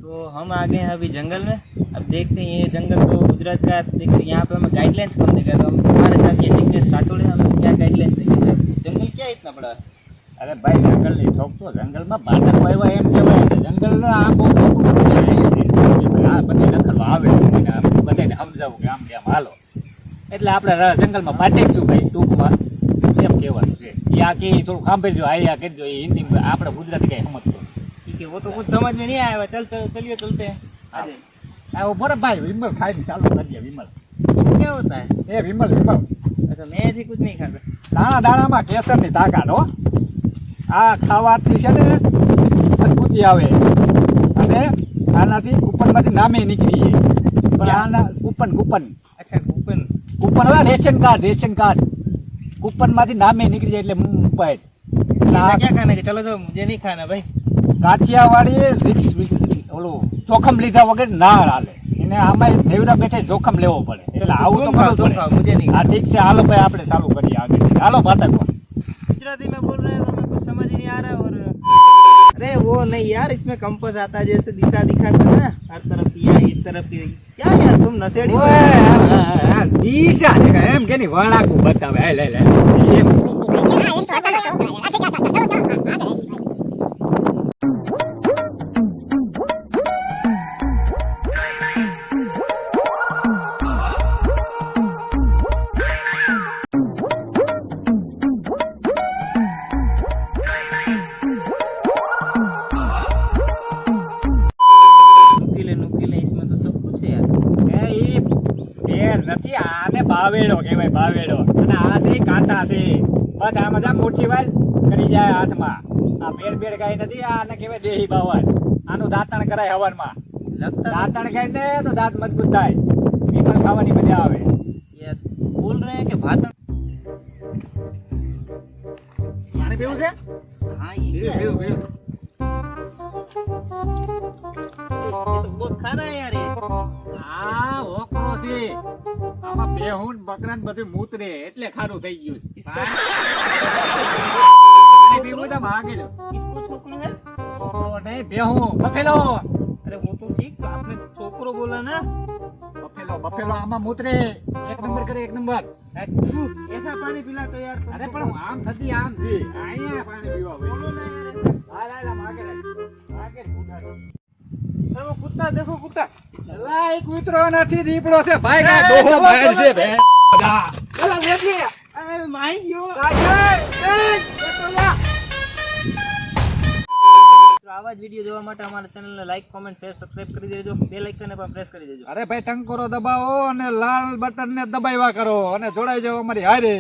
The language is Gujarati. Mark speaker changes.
Speaker 1: तो हम आ गए हैं अभी जंगल में। अब देखते हैं ये जंगल तो गुजरात का, देखते हैं यहाँ पे हमें गाइडलाइंस कौन देगा। तो हम हमारे साथ ये जिज्ञेस राठौड़ है, हमें क्या गाइडलाइंस देंगे। जंगल क्या इतना बड़ा है?
Speaker 2: अरे भाई जंगल नहीं थोक तो जंगल में બાટક વાવ્યા એમ કહેવાય છે. જંગલ આ બહુ મોટું નથી. આ બધે નખરવા આવે બધાને સમજાવું કે આમ હાલો એટલે આપણે જંગલમાં બાટેકશું ભાઈ ટૂંકમાં એમ કહેવાનું છે. આ કે થોડું સાંભળજો આયા કરજો એ હિન્દી આપણે ગુજરાતી કઈ સમજતો
Speaker 1: ठीक है, वो तो कुछ समझ में नहीं आया। चल चलिए चलते हैं। आजे
Speaker 2: આ બરાબર ભાઈ વિમલ ખાઈને ચાલુ કરીએ. વિમલ
Speaker 1: क्या होता है?
Speaker 2: એ વિમલ
Speaker 1: अच्छा, मैं ऐसे कुछ नहीं खाता।
Speaker 2: દાણા દાણામાં કેસરની તાકાત હો. આ ખાવાથી છે ને મજબૂતી આવે અને આનાથી કૂપનમાંથી નામે નીકળી જાય. પણ આના કૂપન
Speaker 1: अच्छा कूपन
Speaker 2: કૂપન હવે રેશન કાર્ડ કૂપનમાંથી નામે નીકળી જાય એટલે મુંબઈ
Speaker 1: ऐसा क्या खाने का? चलो तो मुझे नहीं खाना भाई।
Speaker 2: કાઠિયાવાડી રિક્સ ઓલું જોખમ લીધા વગર ના હાલે. એને આમાં નેવરા બેઠે જોખમ લેવો પડે. એટલે આવું તો કરવું
Speaker 1: तुम
Speaker 2: પડે.
Speaker 1: खाओ, मुझे नहीं।
Speaker 2: હા ઠીક છે હાલો ભાઈ આપણે ચાલુ કરીએ આગળ. હાલો બાટકવા.
Speaker 1: गुजराती में बोल रहे हैं तो हमें कुछ समझ ही नहीं आ रहा है। और अरे वो नहीं यार, इसमें कंपास आता है जैसे दिशा दिखाता है ना, हर तरफ की या इस तरफ की। क्या यार तुम नशेड़ी हो?
Speaker 2: દિશા એમ કે ની વળાકું બતાવે. લે એમ
Speaker 1: नुकीले इसमें तो सब कुछ है यार।
Speaker 2: એ પેર નથી. આને બાવેડો કહેવાય બાવેડો. અને આ છે કાંટા છે. બસ આમાં જા મોટી વાલ કરી જાય હાથમાં. આ પેર ગાય નથી. આને કહેવાય દેહી બાવળ. આનું દાંતણ કરાય હવનમાં.
Speaker 1: लगता है
Speaker 2: દાંતણ ખાય ને તો દાંત મજબૂત થાય. વિમલ ખાવાની મજા આવે.
Speaker 1: यार बोल रहे हैं कि भात।
Speaker 2: પાણી પીવું છે?
Speaker 1: हाँ ये क्या है?
Speaker 2: પીવું
Speaker 1: ये तो बहुत खाना है यार ये।
Speaker 2: આ ઓકરો છે. આમાં બેહુન બકરાન બધું મૂતરે એટલે ખારું થઈ ગયું. પાણી પીવું તો માગે લો.
Speaker 1: इसको छोकरो है?
Speaker 2: ઓકરો નહીં બેહું બફેલો.
Speaker 1: अरे वो तो ठीक, आपने छोकरो बोला ना।
Speaker 2: બફેલો આમાં મૂતરે. એક નંબર કરે એક નંબર.
Speaker 1: अच्छू, ऐसा पानी पिला तो यार।
Speaker 2: અરે પણ આમ થતી આમ છે. અહીંયા પાણી પીવા ભાઈ.
Speaker 1: बोलो ना यार।
Speaker 2: આ માગે ઉઠાડી.
Speaker 1: अरे वो कुत्ता देखो, कुत्ता।
Speaker 2: એલા એક કૂતરો નથી દીપડો છે ભાઈ. કા ડોહો બહેર છે બે.
Speaker 1: चला देखिए। अरे माई यो। तो आवा ज वीडियो જોવા માટે અમારા ચેનલને લાઈક, કોમેન્ટ, શેર, સબસ્ક્રાઇબ કરી દેજો. બેલ આઇકનને પણ પ્રેસ કરી દેજો.
Speaker 2: અરે ભાઈ ટંકોરો દબાવો અને લાલ બટન ને દબાવ્યા કરો અને જોડાઈ જાઓ અમારી હારે.